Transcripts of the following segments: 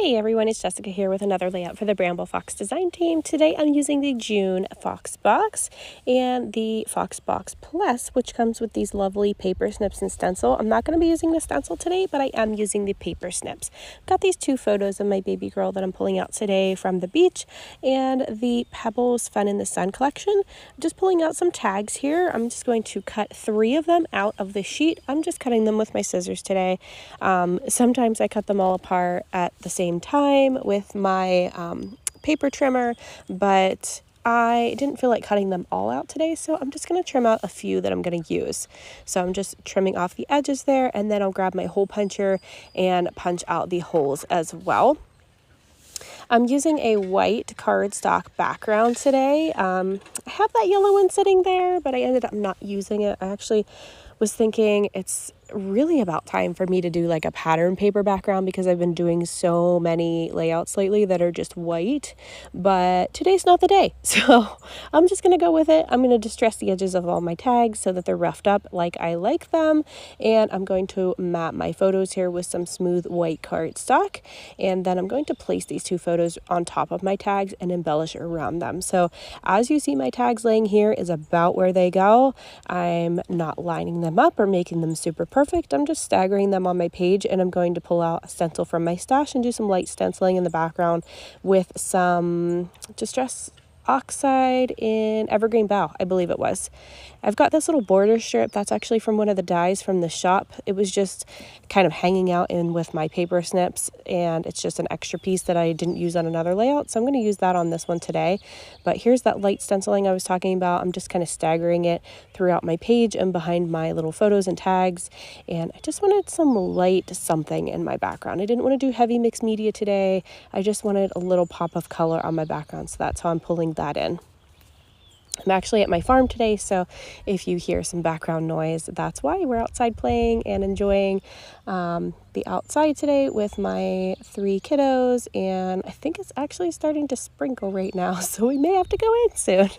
Hey everyone, it's Jessica here with another layout for the Bramble Fox design team. Today I'm using the June Fox Box and the Fox Box Plus, which comes with these lovely paper snips and stencil. I'm not going to be using the stencil today, but I am using the paper snips. Got these two photos of my baby girl that I'm pulling out today from the beach and the Pebbles Fun in the Sun collection. I'm just pulling out some tags here. I'm just going to cut 3 of them out of the sheet. I'm just cutting them with my scissors today. Sometimes I cut them all apart at the same time with my paper trimmer, but I didn't feel like cutting them all out today, so I'm just going to trim out a few that I'm going to use. So I'm just trimming off the edges there, and then I'll grab my hole puncher and punch out the holes as well. I'm using a white cardstock background today. I have that yellow one sitting there, but I ended up not using it. I actually was thinking it's really about time for me to do like a pattern paper background because I've been doing so many layouts lately that are just white, but today's not the day. So I'm just going to go with it. I'm going to distress the edges of all my tags so that they're roughed up like I like them. And I'm going to map my photos here with some smooth white cardstock. And then I'm going to place these 2 photos on top of my tags and embellish around them. So as you see, my tags laying here is about where they go. I'm not lining them up or making them super perfect. I'm just staggering them on my page, and I'm going to pull out a stencil from my stash and do some light stenciling in the background with some Distress Oxide in Evergreen Bough, I believe it was. I've got this little border strip that's actually from one of the dies from the shop. It was just kind of hanging out in with my paper snips, and it's just an extra piece that I didn't use on another layout, so I'm going to use that on this one today. But here's that light stenciling I was talking about. I'm just kind of staggering it throughout my page and behind my little photos and tags, and I just wanted some light something in my background. I didn't want to do heavy mixed media today. I just wanted a little pop of color on my background, so that's how I'm pulling that in. I'm actually at my farm today, so if you hear some background noise, that's why. We're outside playing and enjoying the outside today with my 3 kiddos, and I think it's actually starting to sprinkle right now, so we may have to go in soon.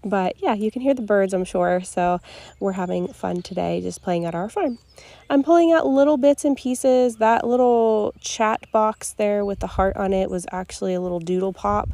But yeah, you can hear the birds, I'm sure, so we're having fun today just playing at our farm. I'm pulling out little bits and pieces. That little chat box there with the heart on it was actually a little doodle pop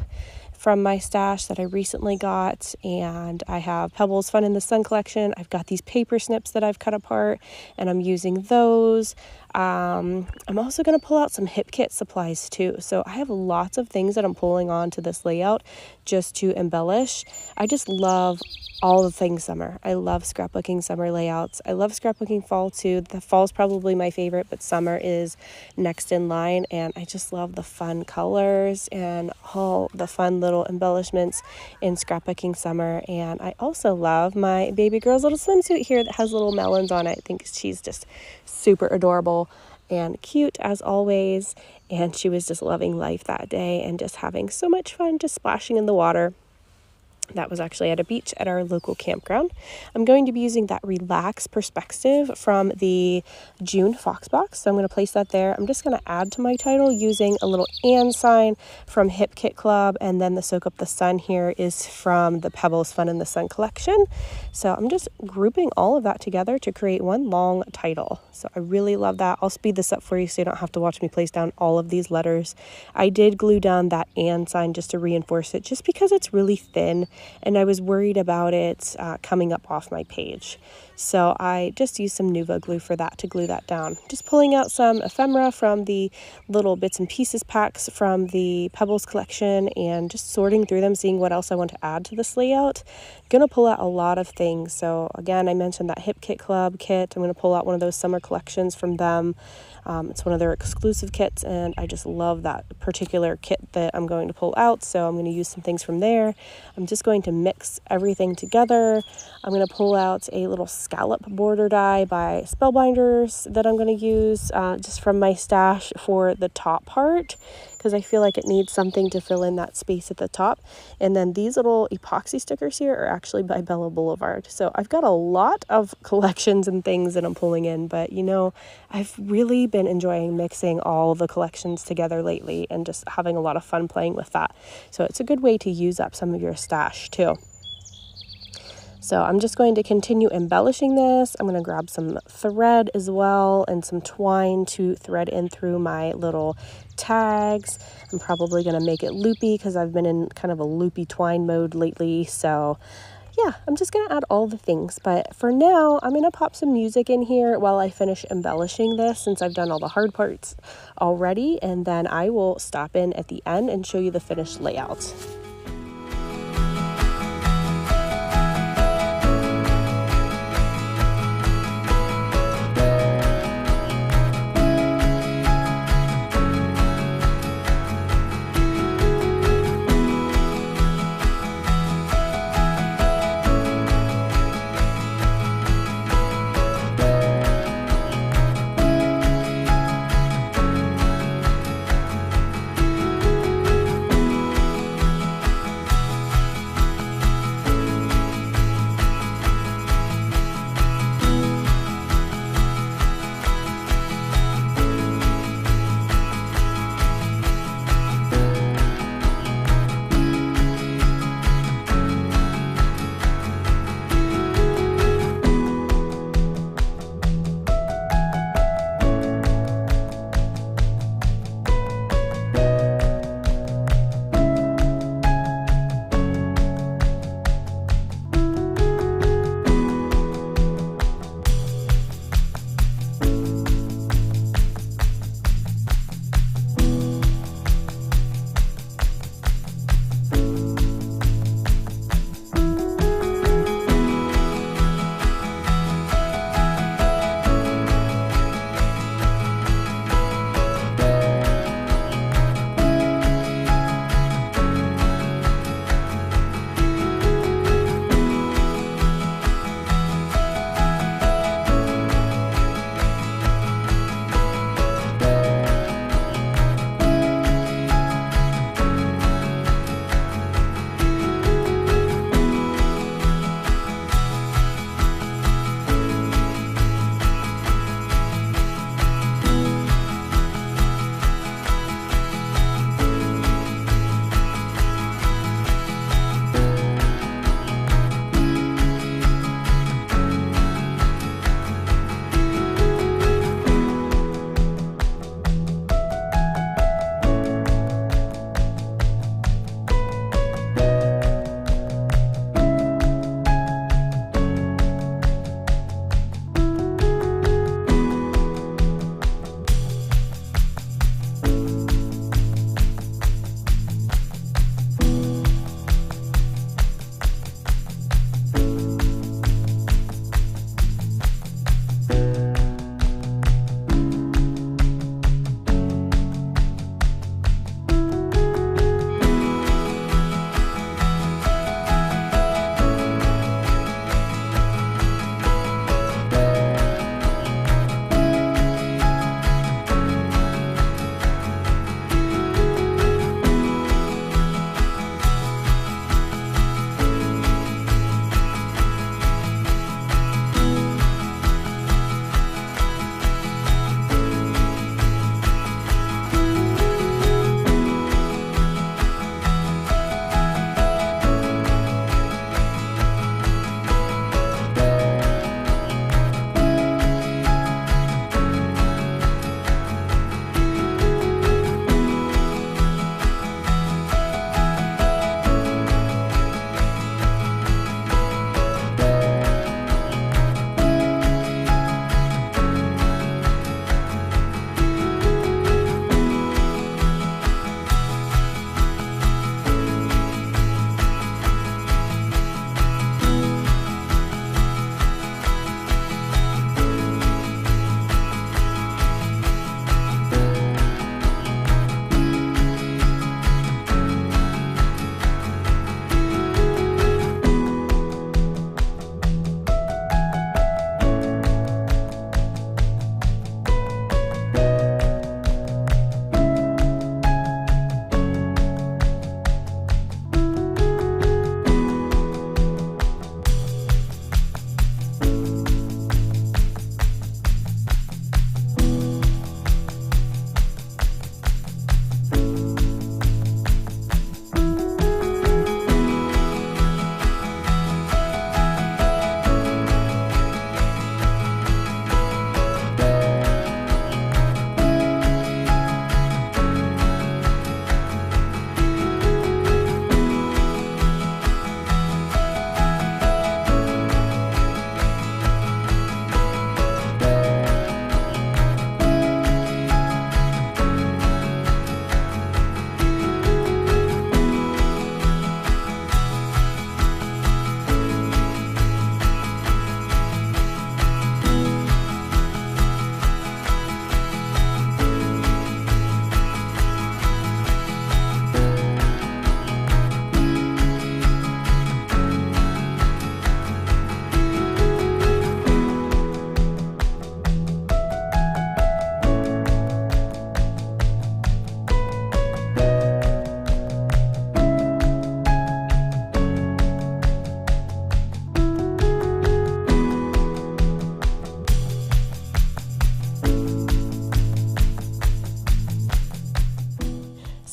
from my stash that I recently got, and I have Pebbles Fun in the Sun collection. I've got these paper snips that I've cut apart, and I'm using those. I'm also going to pull out some hip kit supplies too. So I have lots of things that I'm pulling on to this layout just to embellish. I just love all the things summer. I love scrapbooking summer layouts. I love scrapbooking fall too. The fall's probably my favorite, but summer is next in line, and I just love the fun colors and all the fun little embellishments in scrapbooking summer. And I also love my baby girl's little swimsuit here that has little melons on it. I think she's just super adorable and cute as always, and she was just loving life that day and just having so much fun just splashing in the water. That was actually at a beach at our local campground. I'm going to be using that relaxed perspective from the June Fox Box. So I'm going to place that there. I'm just going to add to my title using a little and sign from Hip Kit Club. And then the Soak Up the Sun here is from the Pebbles Fun in the Sun collection. So I'm just grouping all of that together to create one long title. So I really love that. I'll speed this up for you so you don't have to watch me place down all of these letters. I did glue down that and sign just to reinforce it, just because it's really thin and I was worried about it coming up off my page. So I just used some Nuva glue for that to glue that down. Just pulling out some ephemera from the little bits and pieces packs from the Pebbles collection and just sorting through them, seeing what else I want to add to this layout. Going to pull out a lot of things. So again, I mentioned that Hip Kit Club kit. I'm going to pull out one of those summer collections from them. It's one of their exclusive kits, and I just love that particular kit that I'm going to pull out, so I'm going to use some things from there. I'm just going to mix everything together. I'm going to pull out a little scallop border die by Spellbinders that I'm going to use just from my stash for the top part, because I feel like it needs something to fill in that space at the top. And then these little epoxy stickers here are actually by Bella Boulevard. So I've got a lot of collections and things that I'm pulling in, but you know, I've really been enjoying mixing all the collections together lately and just having a lot of fun playing with that. So it's a good way to use up some of your stash too. So I'm just going to continue embellishing this. I'm going to grab some thread as well and some twine to thread in through my little tags. I'm probably going to make it loopy because I've been in kind of a loopy twine mode lately. So yeah, I'm just going to add all the things. But for now, I'm going to pop some music in here while I finish embellishing this, since I've done all the hard parts already. And then I will stop in at the end and show you the finished layout.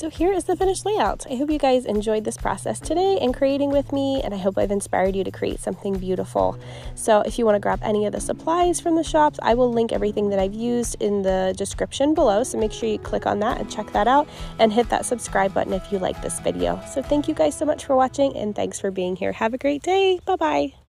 So here is the finished layout. I hope you guys enjoyed this process today and creating with me, and I hope I've inspired you to create something beautiful. So if you want to grab any of the supplies from the shops, I will link everything that I've used in the description below, so make sure you click on that and check that out, and hit that subscribe button if you like this video. So thank you guys so much for watching, and thanks for being here. Have a great day. Bye-bye.